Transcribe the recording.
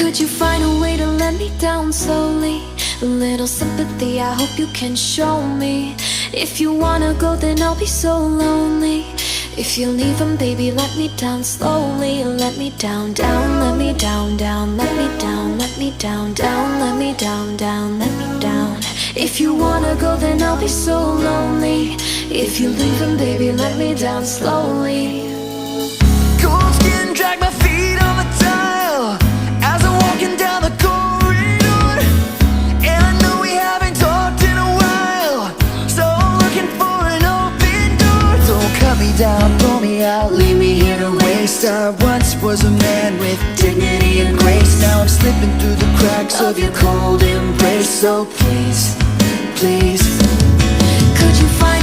Could you find a way to let me down slowly? A little sympathy, I hope you can show me. If you wanna go, then I'll be so lonely. If you're leaving, baby, let me down slowly. Let me down, down, let me down, down, let me down, let me down, down, let me down, down, let me down. If you wanna go, then I'll be so lonely. If you're leaving, baby, let me down slowly. Cold skin, drag my feet on the tile as I'm walking down the corridor. And I know we haven't talked in a while, so I'm looking for an open door. Don't cut me down, pull me out, leave me here to waste. I once was a man with dignity and grace. Now I'm slipping through the cracks of your cold embrace. So please, please, could you find